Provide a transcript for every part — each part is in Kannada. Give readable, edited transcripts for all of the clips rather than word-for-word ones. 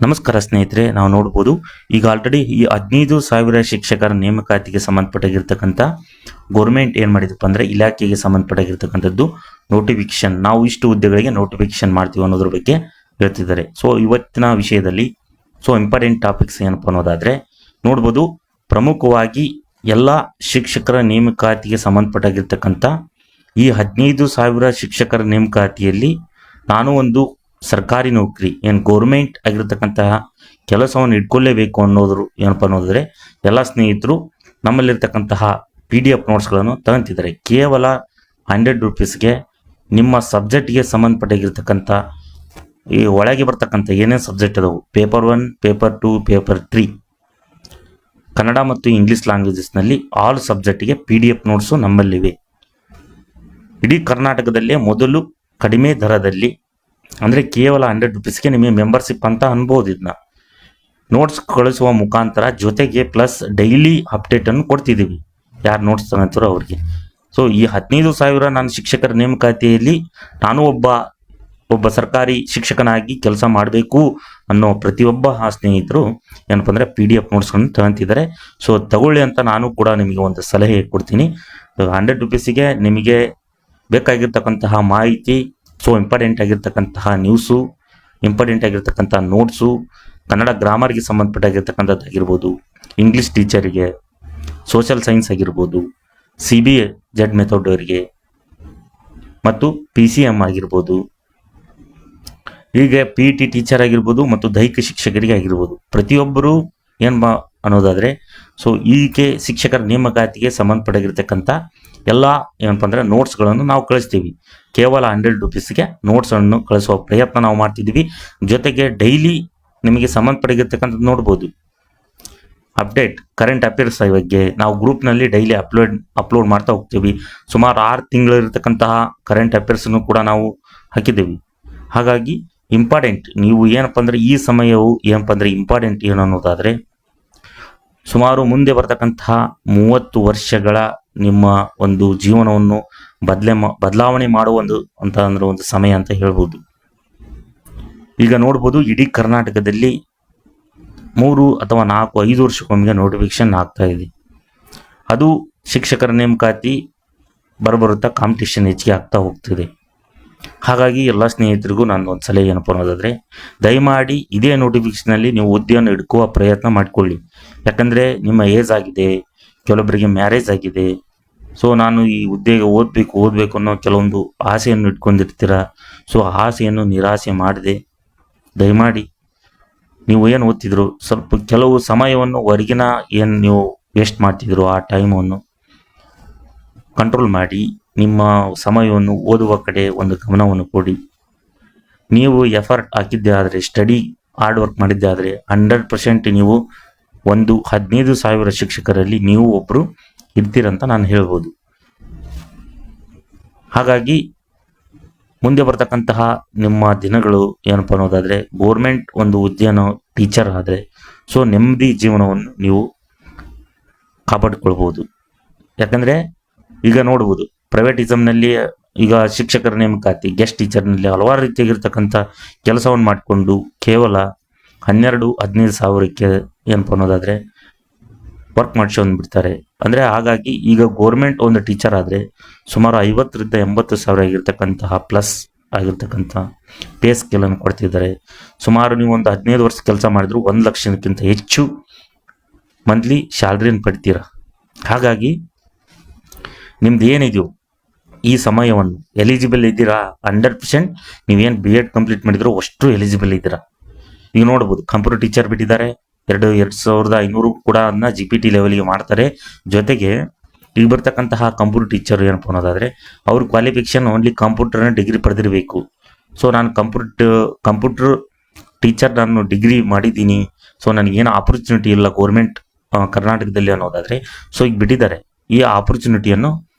ನಮಸ್ಕಾರ ಸ್ನೇಹಿತರೆ, ನಾವು ನೋಡ್ಬೋದು ಈಗ ಆಲ್ರೆಡಿ ಈ 15,000 ಶಿಕ್ಷಕರ ನೇಮಕಾತಿಗೆ ಸಂಬಂಧಪಟ್ಟಾಗಿರ್ತಕ್ಕಂಥ ಗೌರ್ಮೆಂಟ್ ಏನು ಮಾಡಿದಪ್ಪ ಅಂದರೆ ಇಲಾಖೆಗೆ ಸಂಬಂಧಪಟ್ಟಾಗಿರ್ತಕ್ಕಂಥದ್ದು ನೋಟಿಫಿಕೇಶನ್. ನಾವು ಇಷ್ಟು ಹುದ್ದೆಗಳಿಗೆ ನೋಟಿಫಿಕೇಶನ್ ಮಾಡ್ತೀವಿ ಅನ್ನೋದ್ರ ಬಗ್ಗೆ ಹೇಳ್ತಿದ್ದಾರೆ. ಸೊ ಇವತ್ತಿನ ವಿಷಯದಲ್ಲಿ ಇಂಪಾರ್ಟೆಂಟ್ ಟಾಪಿಕ್ಸ್ ಏನಪ್ಪ ಅನ್ನೋದಾದರೆ ನೋಡ್ಬೋದು, ಪ್ರಮುಖವಾಗಿ ಎಲ್ಲ ಶಿಕ್ಷಕರ ನೇಮಕಾತಿಗೆ ಸಂಬಂಧಪಟ್ಟಾಗಿರ್ತಕ್ಕಂಥ ಈ 15,000 ಶಿಕ್ಷಕರ ನೇಮಕಾತಿಯಲ್ಲಿ ನಾನು ಒಂದು ಸರ್ಕಾರಿ ನೌಕರಿ ಏನು ಗೌರ್ಮೆಂಟ್ ಆಗಿರ್ತಕ್ಕಂತಹ ಕೆಲಸವನ್ನು ಇಟ್ಕೊಳ್ಳೇಬೇಕು ಅನ್ನೋದ್ರು ಏನಪ್ಪ ಅನ್ನೋದಾದರೆ ಎಲ್ಲ ಸ್ನೇಹಿತರು ನಮ್ಮಲ್ಲಿರ್ತಕ್ಕಂತಹ PDF ನೋಟ್ಸ್ಗಳನ್ನು ತಗೊಂತಿದ್ದಾರೆ. ಕೇವಲ 100 ರೂಪೀಸ್ಗೆ ನಿಮ್ಮ ಸಬ್ಜೆಕ್ಟ್ಗೆ ಸಂಬಂಧಪಟ್ಟಾಗಿರ್ತಕ್ಕಂಥ ಈ ಒಳಗೆ ಬರ್ತಕ್ಕಂಥ ಏನೇನು ಸಬ್ಜೆಕ್ಟ್ ಅದಾವು, ಪೇಪರ್ 1, ಪೇಪರ್ 2, ಪೇಪರ್ 3 ಕನ್ನಡ ಮತ್ತು ಇಂಗ್ಲೀಷ್ ಲ್ಯಾಂಗ್ವೇಜಸ್ನಲ್ಲಿ ಆಲ್ ಸಬ್ಜೆಕ್ಟಿಗೆ PDF ನೋಟ್ಸು ನಮ್ಮಲ್ಲಿವೆ. ಇಡೀ ಕರ್ನಾಟಕದಲ್ಲೇ ಮೊದಲು ಕಡಿಮೆ ದರದಲ್ಲಿ ಅಂದರೆ ಕೇವಲ 100 ರೂಪೀಸ್ಗೆ ನಿಮಗೆ ಮೆಂಬರ್ಶಿಪ್ ಅಂತ ಅನ್ಬೋದು. ಇದನ್ನ ನೋಟ್ಸ್ ಕಳಿಸುವ ಮುಖಾಂತರ ಜೊತೆಗೆ ಪ್ಲಸ್ ಡೈಲಿ ಅಪ್ಡೇಟನ್ನು ಕೊಡ್ತಿದ್ದೀವಿ ಯಾರು ನೋಟ್ಸ್ ತಗೊಂತಾರೋ ಅವ್ರಿಗೆ. ಸೊ ಈ 15,000 ನಾನು ಶಿಕ್ಷಕರ ನೇಮಕಾತಿಯಲ್ಲಿ ನಾನು ಒಬ್ಬ ಸರ್ಕಾರಿ ಶಿಕ್ಷಕನಾಗಿ ಕೆಲಸ ಮಾಡಬೇಕು ಅನ್ನೋ ಪ್ರತಿಯೊಬ್ಬ ಸ್ನೇಹಿತರು ಏನಪ್ಪ ಅಂದರೆ PDF ನೋಟ್ಸ್ಗಳನ್ನು ತಗೊಂತಿದ್ದಾರೆ. ಸೊ ತಗೊಳ್ಳಿ ಅಂತ ನಾನು ಕೂಡ ನಿಮಗೆ ಒಂದು ಸಲಹೆ ಕೊಡ್ತೀನಿ. 100 ರೂಪೀಸಿಗೆ ನಿಮಗೆ ಬೇಕಾಗಿರ್ತಕ್ಕಂತಹ ಮಾಹಿತಿ, ಇಂಪಾರ್ಟೆಂಟ್ ಆಗಿರ್ತಕ್ಕಂತಹ ನ್ಯೂಸು, ಇಂಪಾರ್ಟೆಂಟ್ ಆಗಿರ್ತಕ್ಕಂಥ ನೋಟ್ಸು, ಕನ್ನಡ ಗ್ರಾಮರ್ಗೆ ಸಂಬಂಧಪಟ್ಟಾಗಿರ್ತಕ್ಕಂಥದ್ದಾಗಿರ್ಬೋದು, ಇಂಗ್ಲೀಷ್ ಟೀಚರಿಗೆ, ಸೋಷಿಯಲ್ ಸೈನ್ಸ್ ಆಗಿರ್ಬೋದು, CBZ ಮೆಥಡ್ ಅವರಿಗೆ ಮತ್ತು PCM ಆಗಿರ್ಬೋದು, ಹೀಗೆ PET ಟೀಚರ್ ಆಗಿರ್ಬೋದು ಮತ್ತು ದೈಹಿಕ ಶಿಕ್ಷಕರಿಗೆ ಆಗಿರ್ಬೋದು, ಪ್ರತಿಯೊಬ್ಬರು ಏನು ಅನ್ನೋದಾದರೆ ಈಗೆ ಶಿಕ್ಷಕರ ನೇಮಕಾತಿಗೆ ಸಂಬಂಧಪಟ್ಟಿರ್ತಕ್ಕಂಥ ಎಲ್ಲ ಏನಪ್ಪ ಅಂದರೆ ನೋಟ್ಸ್ಗಳನ್ನು ನಾವು ಕಳಿಸ್ತೀವಿ. ಕೇವಲ 100 ರೂಪೀಸ್ಗೆ ನೋಟ್ಸನ್ನು ಕಳಿಸುವ ಪ್ರಯತ್ನ ನಾವು ಮಾಡ್ತಿದ್ದೀವಿ. ಜೊತೆಗೆ ಡೈಲಿ ನಿಮಗೆ ಸಂಬಂಧಪಟ್ಟಿರ್ತಕ್ಕಂಥದ್ದು ನೋಡ್ಬೋದು ಅಪ್ಡೇಟ್, ಕರೆಂಟ್ ಅಫೇರ್ಸ್ ಬಗ್ಗೆ ನಾವು ಗ್ರೂಪ್ನಲ್ಲಿ ಡೈಲಿ ಅಪ್ಲೋಡ್ ಮಾಡ್ತಾ ಹೋಗ್ತೀವಿ. ಸುಮಾರು 6 ತಿಂಗಳು ಇರತಕ್ಕಂತಹ ಕರೆಂಟ್ ಅಫೇರ್ಸನ್ನು ಕೂಡ ನಾವು ಹಾಕಿದ್ದೀವಿ. ಹಾಗಾಗಿ ಇಂಪಾರ್ಟೆಂಟ್ ನೀವು ಏನಪ್ಪ ಅಂದರೆ ಈ ಸಮಯವು ಏನಪ್ಪ ಅಂದರೆ ಇಂಪಾರ್ಟೆಂಟ್ ಏನು ಅನ್ನೋದಾದರೆ ಸುಮಾರು ಮುಂದೆ ಬರ್ತಕ್ಕಂತಹ 30 ವರ್ಷಗಳ ನಿಮ್ಮ ಒಂದು ಜೀವನವನ್ನು ಬದಲಾವಣೆ ಮಾಡುವ ಒಂದು ಸಮಯ ಅಂತ ಹೇಳ್ಬೋದು. ಈಗ ನೋಡ್ಬೋದು ಇಡೀ ಕರ್ನಾಟಕದಲ್ಲಿ 3 ಅಥವಾ 4, 5 ವರ್ಷಕ್ಕೊಮ್ಮೆ ನೋಟಿಫಿಕೇಶನ್ ಆಗ್ತಾ ಇದೆ. ಅದು ಶಿಕ್ಷಕರ ನೇಮಕಾತಿ ಬರುತ್ತಾ ಕಾಂಪಿಟೇಷನ್ ಹೆಚ್ಚಿಗೆ ಆಗ್ತಾ ಹೋಗ್ತಿದೆ. ಹಾಗಾಗಿ ಎಲ್ಲ ಸ್ನೇಹಿತರಿಗೂ ನಾನು ಒಂದು ಸಲಹೆ ಏನಪ್ಪ ಅನ್ನೋದಾದರೆ ದಯಮಾಡಿ ಇದೇ ನೋಟಿಫಿಕೇಶನಲ್ಲಿ ನೀವು ಹುದ್ದೆಯನ್ನು ಹಿಡ್ಕುವ ಪ್ರಯತ್ನ ಮಾಡಿಕೊಳ್ಳಿ. ಯಾಕಂದರೆ ನಿಮ್ಮ ಏಜ್ ಆಗಿದೆ, ಕೆಲವೊಬ್ಬರಿಗೆ ಮ್ಯಾರೇಜ್ ಆಗಿದೆ. ಸೊ ನಾನು ಈ ಹುದ್ದೆಗೆ ಓದಬೇಕು ಅನ್ನೋ ಕೆಲವೊಂದು ಆಸೆಯನ್ನು ಇಟ್ಕೊಂಡಿರ್ತೀರ. ಸೊ ಆಸೆಯನ್ನು ನಿರಾಸೆ ಮಾಡದೆ ದಯಮಾಡಿ ನೀವು ಏನು ಓದ್ತಿದ್ರು ಸ್ವಲ್ಪ ಕೆಲವು ಸಮಯವನ್ನು ಹೊರಗಿನ ಏನು ನೀವು ವೇಸ್ಟ್ ಮಾಡ್ತಿದ್ರು ಆ ಟೈಮನ್ನು ಕಂಟ್ರೋಲ್ ಮಾಡಿ ನಿಮ್ಮ ಸಮಯವನ್ನು ಓದುವ ಕಡೆ ಒಂದು ಗಮನವನ್ನು ಕೊಡಿ. ನೀವು ಎಫರ್ಟ್ ಹಾಕಿದ್ದೆ ಆದರೆ, ಸ್ಟಡಿ ಹಾರ್ಡ್ ವರ್ಕ್ ಮಾಡಿದ್ದೆ ಆದರೆ 100% ನೀವು ಒಂದು 15,000 ಶಿಕ್ಷಕರಲ್ಲಿ ನೀವು ಒಬ್ಬರು ಇರ್ತೀರಂತ ನಾನು ಹೇಳ್ಬೋದು. ಹಾಗಾಗಿ ಮುಂದೆ ಬರ್ತಕ್ಕಂತಹ ನಿಮ್ಮ ದಿನಗಳು ಏನಪ್ಪ ಅನ್ನೋದಾದರೆ ಗೋರ್ಮೆಂಟ್ ಒಂದು ಹುದ್ದೆಯನ್ನು ಟೀಚರ್ ಆದರೆ ನೆಮ್ಮದಿ ಜೀವನವನ್ನು ನೀವು ಕಾಪಾಡಿಕೊಳ್ಬೋದು. ಯಾಕಂದರೆ ಈಗ ನೋಡ್ಬೋದು ಪ್ರೈವೇಟಿಸಮ್ನಲ್ಲಿ ಈಗ ಶಿಕ್ಷಕರ ನೇಮಕಾತಿ, ಗೆಸ್ಟ್ ಟೀಚರ್ನಲ್ಲಿ ಹಲವಾರು ರೀತಿಯಾಗಿರ್ತಕ್ಕಂಥ ಕೆಲಸವನ್ನು ಮಾಡಿಕೊಂಡು ಕೇವಲ 12-15 ಸಾವಿರಕ್ಕೆ ಏನಪ್ಪ ಅನ್ನೋದಾದರೆ ವರ್ಕ್ ಮಾಡಿಸ್ಕೊಂಡ್ಬಿಡ್ತಾರೆ. ಅಂದರೆ ಹಾಗಾಗಿ ಈಗ ಗೋರ್ಮೆಂಟ್ ಒಂದು ಟೀಚರ್ ಆದರೆ ಸುಮಾರು 50,000-80,000 ಸಾವಿರ ಆಗಿರ್ತಕ್ಕಂತಹ ಪ್ಲಸ್ ಆಗಿರ್ತಕ್ಕಂಥ ಪೇ ಸ್ಕೇಲನ್ನು ಕೊಡ್ತಿದ್ದಾರೆ. ಸುಮಾರು ನೀವು ಒಂದು 15 ವರ್ಷ ಕೆಲಸ ಮಾಡಿದ್ರು 1 ಲಕ್ಷಕ್ಕಿಂತ ಹೆಚ್ಚು ಮಂತ್ಲಿ ಸ್ಯಾಲ್ರಿಯನ್ನು ಪಡಿತೀರ. ಹಾಗಾಗಿ ನಿಮ್ದು ಏನಿದೆಯೋ ಈ ಸಮಯವನ್ನು ಎಲಿಜಿಬಲ್ ಇದ್ದೀರಾ 100%. ನೀವೇನು BEd ಕಂಪ್ಲೀಟ್ ಮಾಡಿದ್ರು ಅಷ್ಟು ಎಲಿಜಿಬಲ್ ಇದ್ದೀರಾ. ಈಗ ನೋಡ್ಬೋದು ಕಂಪ್ಯೂಟರ್ ಟೀಚರ್ ಬಿಟ್ಟಿದ್ದಾರೆ, 2,500 ಕೂಡ ಅದನ್ನ GPT ಲೆವೆಲ್ಗೆ ಮಾಡ್ತಾರೆ. ಜೊತೆಗೆ ಈಗ ಬರ್ತಕ್ಕಂತಹ ಕಂಪ್ಯೂಟರ್ ಟೀಚರ್ ಏನಪ್ಪ ಅನ್ನೋದಾದರೆ ಅವ್ರ ಕ್ವಾಲಿಫಿಕೇಷನ್ ಓನ್ಲಿ ಕಂಪ್ಯೂಟರ್ನ ಡಿಗ್ರಿ ಪಡೆದಿರಬೇಕು. ಸೊ ನಾನು ಕಂಪ್ಯೂಟರ್ ಟೀಚರ್ ನಾನು ಡಿಗ್ರಿ ಮಾಡಿದ್ದೀನಿ, ನನಗೇನು ಆಪರ್ಚುನಿಟಿ ಇಲ್ಲ ಗೋರ್ಮೆಂಟ್ ಕರ್ನಾಟಕದಲ್ಲಿ ಅನ್ನೋದಾದರೆ ಈಗ ಬಿಟ್ಟಿದ್ದಾರೆ. ಈ ಆಪರ್ಚುನಿಟಿಯನ್ನು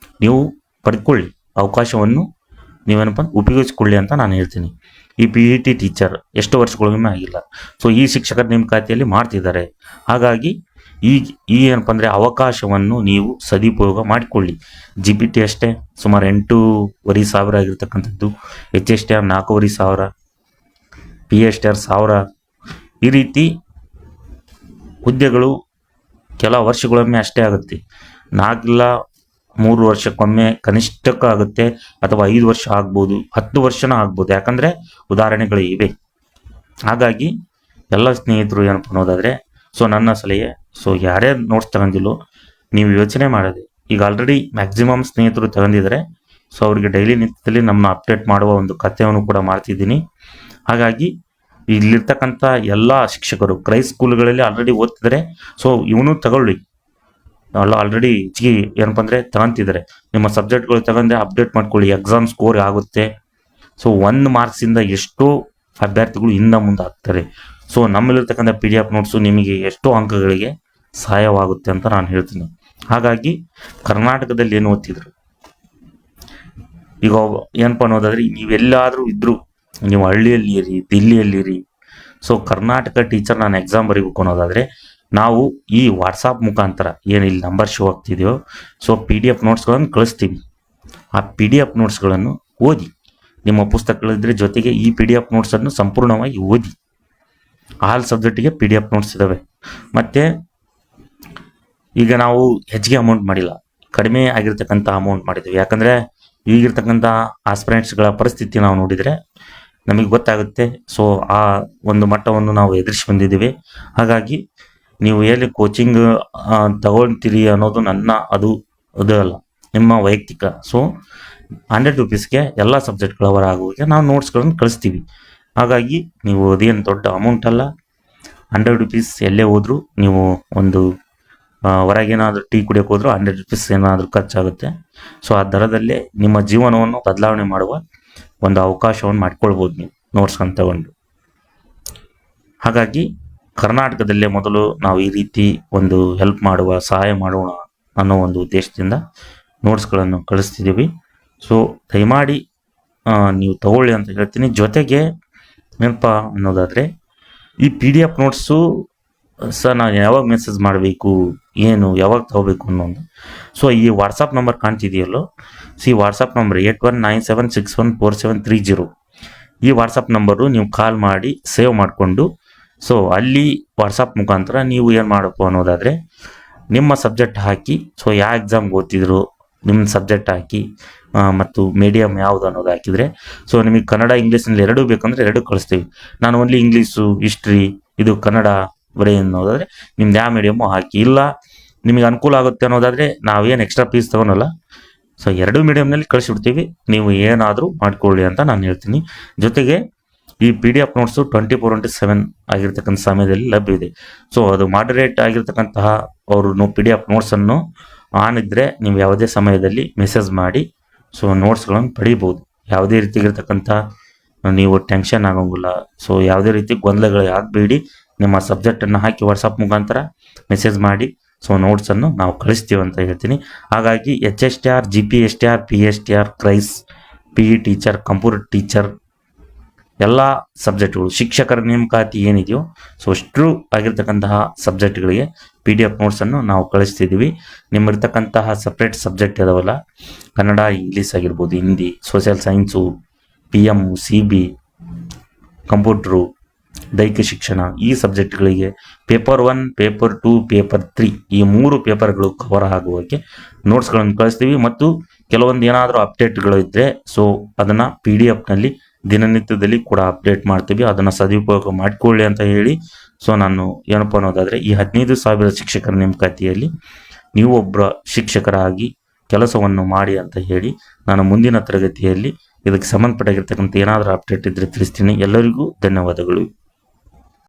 ನೀವು ಪಡೆದುಕೊಳ್ಳಿ, ಅವಕಾಶವನ್ನು ನೀವೇನಪ್ಪ ಉಪಯೋಗಿಸ್ಕೊಳ್ಳಿ ಅಂತ ನಾನು ಹೇಳ್ತೀನಿ. ಈ PET ಟೀಚರ್ ಎಷ್ಟು ವರ್ಷಗಳಿಗೊಮ್ಮೆ ಆಗಿಲ್ಲ. ಈ ಶಿಕ್ಷಕರ ನೇಮಕಾತಿಯಲ್ಲಿ ಮಾಡ್ತಿದ್ದಾರೆ. ಹಾಗಾಗಿ ಈ ಏನಪ್ಪ ಅಂದರೆ ಅವಕಾಶವನ್ನು ನೀವು ಸದುಪಯೋಗ ಮಾಡಿಕೊಳ್ಳಿ. GPT ಅಷ್ಟೇ ಸುಮಾರು 8,500 ಆಗಿರ್ತಕ್ಕಂಥದ್ದು, HSTR 4,500, PSTR 1000, ಈ ರೀತಿ ಹುದ್ದೆಗಳು ಕೆಲ ವರ್ಷಗಳೊಮ್ಮೆ ಅಷ್ಟೇ ಆಗುತ್ತೆ, 4 3 ವರ್ಷಕ್ಕೊಮ್ಮೆ ಕನಿಷ್ಠಕ್ಕಾಗುತ್ತೆ, ಅಥವಾ 5 ವರ್ಷ ಆಗ್ಬೋದು, 10 ವರ್ಷನೂ ಆಗ್ಬೋದು. ಯಾಕಂದರೆ ಉದಾಹರಣೆಗಳು ಇವೆ. ಹಾಗಾಗಿ ಎಲ್ಲ ಸ್ನೇಹಿತರು ಏನಪ್ಪ ಅನ್ನೋದಾದರೆ, ಸೊ ನನ್ನ ಸಲಹೆ, ಸೊ ಯಾರ್ಯಾರು ನೋಟ್ಸ್ ತಗೊಂಡಿಲ್ಲೋ ನೀವು ಯೋಚನೆ ಮಾಡೋದೆ. ಈಗ ಆಲ್ರೆಡಿ ಮ್ಯಾಕ್ಸಿಮಮ್ ಸ್ನೇಹಿತರು ತಗೊಂಡಿದ್ದಾರೆ. ಸೊ ಅವರಿಗೆ ಡೈಲಿ ನಿತ್ಯದಲ್ಲಿ ನಮ್ಮನ್ನ ಅಪ್ಡೇಟ್ ಮಾಡುವ ಒಂದು ಕಥೆಯನ್ನು ಕೂಡ ಮಾಡ್ತಿದ್ದೀನಿ. ಹಾಗಾಗಿ ಇಲ್ಲಿರ್ತಕ್ಕಂಥ ಎಲ್ಲ ಶಿಕ್ಷಕರು ಕ್ರೈಸ್ಟ್ ಸ್ಕೂಲ್ಗಳಲ್ಲಿ ಆಲ್ರೆಡಿ ಓದ್ತಿದ್ದಾರೆ. ಸೊ ಇವನು ತಗೊಳ್ಳಿ, ಎಲ್ಲ ಆಲ್ರೆಡಿ ಹೆಚ್ಚಿಗೆ ಏನಪ್ಪ ಅಂದರೆ ತಗೊಂತಿದ್ದಾರೆ. ನಿಮ್ಮ ಸಬ್ಜೆಕ್ಟ್ಗಳು ತಗೊಂಡೆ ಅಪ್ಡೇಟ್ ಮಾಡ್ಕೊಳ್ಳಿ, ಎಕ್ಸಾಮ್ ಸ್ಕೋರ್ ಆಗುತ್ತೆ. ಸೊ 1 ಮಾರ್ಕ್ಸಿಂದ ಎಷ್ಟೋ ಅಭ್ಯರ್ಥಿಗಳು ಹಿಂದೆ ಮುಂದೆ ಆಗ್ತಾರೆ. ಸೊ ನಮ್ಮಲ್ಲಿರ್ತಕ್ಕಂಥ PDF ನೋಟ್ಸು ನಿಮಗೆ ಎಷ್ಟೋ ಅಂಕಗಳಿಗೆ ಸಹಾಯವಾಗುತ್ತೆ ಅಂತ ನಾನು ಹೇಳ್ತೀನಿ. ಹಾಗಾಗಿ ಕರ್ನಾಟಕದಲ್ಲಿ ಏನು ಓದ್ತಿದ್ರು, ಈಗ ಏನಪ್ಪ ಅನ್ನೋದಾದ್ರೆ, ನೀವೆಲ್ಲಾದರೂ ಇದ್ದರೂ, ನೀವು ಹಳ್ಳಿಯಲ್ಲಿ ಇರಿ, ದಿಲ್ಲಿಯಲ್ಲಿರಿ, ಸೊ ಕರ್ನಾಟಕ ಟೀಚರ್ ನಾನು ಎಕ್ಸಾಮ್ ಬರೀಬೇಕು ಅನ್ನೋದಾದರೆ, ನಾವು ಈ ವಾಟ್ಸಾಪ್ ಮುಖಾಂತರ ಏನು ಇಲ್ಲಿ ನಂಬರ್ ಶೋ ಆಗ್ತಿದೆಯೋ, ಸೊ PDF ನೋಟ್ಸ್ಗಳನ್ನು ಕಳಿಸ್ತೀವಿ. ಆ PDF ನೋಟ್ಸ್ಗಳನ್ನು ಓದಿ, ನಿಮ್ಮ ಪುಸ್ತಕಗಳಿದ್ರೆ ಜೊತೆಗೆ ಈ PDF ನೋಟ್ಸನ್ನು ಸಂಪೂರ್ಣವಾಗಿ ಓದಿ. ಆಲ್ ಸಬ್ಜೆಕ್ಟಿಗೆ PDF ನೋಟ್ಸ್ ಇದ್ದಾವೆ. ಮತ್ತು ಈಗ ನಾವು ಹೆಚ್ಚಿಗೆ ಅಮೌಂಟ್ ಮಾಡಿಲ್ಲ, ಕಡಿಮೆ ಆಗಿರ್ತಕ್ಕಂಥ ಅಮೌಂಟ್ ಮಾಡಿದ್ದೀವಿ. ಯಾಕಂದರೆ ಈಗಿರ್ತಕ್ಕಂಥ ಆಸ್ಪಿರೆಂಟ್ಸ್ಗಳ ಪರಿಸ್ಥಿತಿ ನಾವು ನೋಡಿದರೆ ನಮಗೆ ಗೊತ್ತಾಗುತ್ತೆ. ಸೊ ಆ ಒಂದು ಮಟ್ಟವನ್ನು ನಾವು ಎದುರಿಸಿ ಬಂದಿದ್ದೀವಿ. ಹಾಗಾಗಿ ನೀವು ಎಲ್ಲಿ ಕೋಚಿಂಗ್ ತಗೊಳ್ತೀರಿ ಅನ್ನೋದು ಅದು ಅಲ್ಲ, ನಿಮ್ಮ ವೈಯಕ್ತಿಕ. ಸೊ 100 ರೂಪೀಸ್ಗೆ ಎಲ್ಲ ಸಬ್ಜೆಕ್ಟ್ಗಳವರ ಆಗುವಾಗ ನಾವು ನೋಟ್ಸ್ಗಳನ್ನು ಕಳಿಸ್ತೀವಿ. ಹಾಗಾಗಿ ನೀವು ಅದೇನು ದೊಡ್ಡ ಅಮೌಂಟ್ ಅಲ್ಲ. 100 ರೂಪೀಸ್ ಎಲ್ಲೇ ಹೋದರೂ, ನೀವು ಒಂದು ಹೊರಗೇನಾದರೂ ಟೀ ಕುಡಿಯೋಕೆ ಹೋದರೂ 100 ರೂಪೀಸ್ ಏನಾದರೂ ಖರ್ಚಾಗುತ್ತೆ. ಸೊ ಆ ದರದಲ್ಲೇ ನಿಮ್ಮ ಜೀವನವನ್ನು ಬದಲಾವಣೆ ಮಾಡುವ ಒಂದು ಅವಕಾಶವನ್ನು ಮಾಡ್ಕೊಳ್ಬೋದು ನೀವು ನೋಟ್ಸ್ಗಳನ್ನು ತಗೊಂಡು. ಹಾಗಾಗಿ ಕರ್ನಾಟಕದಲ್ಲೇ ಮೊದಲು ನಾವು ಈ ರೀತಿ ಒಂದು ಹೆಲ್ಪ್ ಮಾಡುವ, ಸಹಾಯ ಮಾಡೋಣ ಅನ್ನೋ ಒಂದು ಉದ್ದೇಶದಿಂದ ನೋಟ್ಸ್ಗಳನ್ನು ಕಳಿಸ್ತಿದ್ದೀವಿ. ಸೊ ದಯಮಾಡಿ ನೀವು ತಗೊಳ್ಳಿ ಅಂತ ಹೇಳ್ತೀನಿ. ಜೊತೆಗೆ ಏನಪ್ಪ ಅನ್ನೋದಾದರೆ, ಈ PDF ನೋಟ್ಸು ಸರ್ ನಾನು ಯಾವಾಗ ಮೆಸೇಜ್ ಮಾಡಬೇಕು, ಏನು ಯಾವಾಗ ತಗೋಬೇಕು ಅನ್ನೋದು. ಸೊ ಈ ವಾಟ್ಸಪ್ ನಂಬರ್ ಕಾಣ್ತಿದೆಯಲ್ಲೋ, ವಾಟ್ಸಪ್ ನಂಬರ್ 8197614730. ಈ ವಾಟ್ಸಪ್ ನಂಬರು ನೀವು ಕಾಲ್ ಮಾಡಿ ಸೇವ್ ಮಾಡಿಕೊಂಡು, ಸೊ ಅಲ್ಲಿ ವಾಟ್ಸಪ್ ಮುಖಾಂತರ ನೀವು ಏನು ಮಾಡಬೇಕು ಅನ್ನೋದಾದರೆ, ನಿಮ್ಮ ಸಬ್ಜೆಕ್ಟ್ ಹಾಕಿ, ಸೊ ಯಾವ ಎಕ್ಸಾಮ್ಗೆ ಓದ್ತಿದ್ರು ನಿಮ್ಮ ಸಬ್ಜೆಕ್ಟ್ ಹಾಕಿ, ಮತ್ತು ಮೀಡಿಯಮ್ ಯಾವುದು ಅನ್ನೋದು ಹಾಕಿದರೆ, ಸೊ ನಿಮಗೆ ಕನ್ನಡ ಇಂಗ್ಲೀಷ್ನಲ್ಲಿ ಎರಡೂ ಬೇಕಂದರೆ ಎರಡೂ ಕಳಿಸ್ತೀವಿ. ನಾನು ಓನ್ಲಿ ಇಂಗ್ಲೀಷು, ಹಿಸ್ಟ್ರಿ, ಇದು ಕನ್ನಡ ಬರೀ ಅನ್ನೋದಾದರೆ ನಿಮ್ದು ಯಾವ ಮೀಡಿಯಮ್ಮು ಹಾಕಿ. ಇಲ್ಲ ನಿಮಗೆ ಅನುಕೂಲ ಆಗುತ್ತೆ ಅನ್ನೋದಾದರೆ ನಾವೇನು ಎಕ್ಸ್ಟ್ರಾ ಫೀಸ್ ತೊಗೊಳಲ್ಲ. ಸೊ 2 ಮೀಡಿಯಮ್ನಲ್ಲಿ ಕಳಿಸ್ಬಿಡ್ತೀವಿ, ನೀವು ಏನಾದರೂ ಮಾಡಿಕೊಳ್ಳಿ ಅಂತ ನಾನು ಹೇಳ್ತೀನಿ. ಜೊತೆಗೆ ಈ PDF ನೋಟ್ಸು 24/7 ಆಗಿರ್ತಕ್ಕಂಥ ಸಮಯದಲ್ಲಿ ಲಭ್ಯ ಇದೆ. ಸೊ ಅದು ಮಾಡರೇಟ್ ಆಗಿರ್ತಕ್ಕಂತಹ ಅವರು PDF ನೋಟ್ಸನ್ನು ಆನ್ ಇದ್ದರೆ ನೀವು ಯಾವುದೇ ಸಮಯದಲ್ಲಿ ಮೆಸೇಜ್ ಮಾಡಿ ಸೊ ನೋಟ್ಸ್ಗಳನ್ನು ಪಡಿಬೋದು. ಯಾವುದೇ ರೀತಿಯಾಗಿರ್ತಕ್ಕಂಥ ನೀವು ಟೆನ್ಷನ್ ಆಗೋಂಗಿಲ್ಲ. ಸೊ ಯಾವುದೇ ರೀತಿ ಗೊಂದಲಗಳು ಆಗಬೇಡಿ. ನಿಮ್ಮ ಸಬ್ಜೆಕ್ಟನ್ನು ಹಾಕಿ ವಾಟ್ಸಪ್ ಮುಖಾಂತರ ಮೆಸೇಜ್ ಮಾಡಿ, ಸೊ ನೋಟ್ಸನ್ನು ನಾವು ಕಳಿಸ್ತೀವಿ ಅಂತ ಹೇಳ್ತೀನಿ. ಹಾಗಾಗಿ HSTR, GPSTR, PSTR, ಕ್ರೈಸ್, PE ಟೀಚರ್, ಕಂಪ್ಯೂಟರ್ ಟೀಚರ್, ಎಲ್ಲ ಸಬ್ಜೆಕ್ಟ್ಗಳು, ಶಿಕ್ಷಕರ ನೇಮಕಾತಿ ಏನಿದೆಯೋ, ಸೊ ಅಷ್ಟು ಆಗಿರ್ತಕ್ಕಂತಹ ಸಬ್ಜೆಕ್ಟ್ಗಳಿಗೆ PDF ನೋಟ್ಸನ್ನು ನಾವು ಕಳಿಸ್ತಿದ್ದೀವಿ. ನಿಮ್ಮಿರ್ತಕ್ಕಂತಹ ಸಪ್ರೇಟ್ ಸಬ್ಜೆಕ್ಟ್ ಇದಾವಲ್ಲ, ಕನ್ನಡ, ಇಂಗ್ಲೀಷ್ ಆಗಿರ್ಬೋದು, Hindi, social science, PM, CB, computer, ದೈಹಿಕ ಶಿಕ್ಷಣ, ಈ ಸಬ್ಜೆಕ್ಟ್ಗಳಿಗೆ ಪೇಪರ್ 1, ಪೇಪರ್ 2, ಪೇಪರ್ 3 ಈ 3 ಪೇಪರ್ಗಳು ಕವರ್ ಆಗುವಕ್ಕೆ ನೋಟ್ಸ್ಗಳನ್ನು ಕಳಿಸ್ತೀವಿ. ಮತ್ತು ಕೆಲವೊಂದು ಏನಾದರೂ ಅಪ್ಡೇಟ್ಗಳು ಇದ್ದರೆ, ಸೊ ಅದನ್ನು PDF-ನಲ್ಲಿ ದಿನನಿತ್ಯದಲ್ಲಿ ಕೂಡ ಅಪ್ಡೇಟ್ ಮಾಡ್ತೀವಿ. ಅದನ್ನು ಸದುಪಯೋಗ ಮಾಡಿಕೊಳ್ಳಿ ಅಂತ ಹೇಳಿ, ಸೊ ನಾನು ಏನಪ್ಪ ಅನ್ನೋದಾದರೆ, ಈ 15,000 ಶಿಕ್ಷಕರ ನೇಮಕಾತಿಯಲ್ಲಿ ನೀವು ಒಬ್ಬರ ಶಿಕ್ಷಕರಾಗಿ ಕೆಲಸವನ್ನು ಮಾಡಿ ಅಂತ ಹೇಳಿ ನಾನು ಮುಂದಿನ ತರಗತಿಯಲ್ಲಿ ಇದಕ್ಕೆ ಸಂಬಂಧಪಟ್ಟಾಗಿರ್ತಕ್ಕಂಥ ಏನಾದರೂ ಅಪ್ಡೇಟ್ ಇದ್ದರೆ ತಿಳಿಸ್ತೀನಿ. ಎಲ್ಲರಿಗೂ ಧನ್ಯವಾದಗಳು.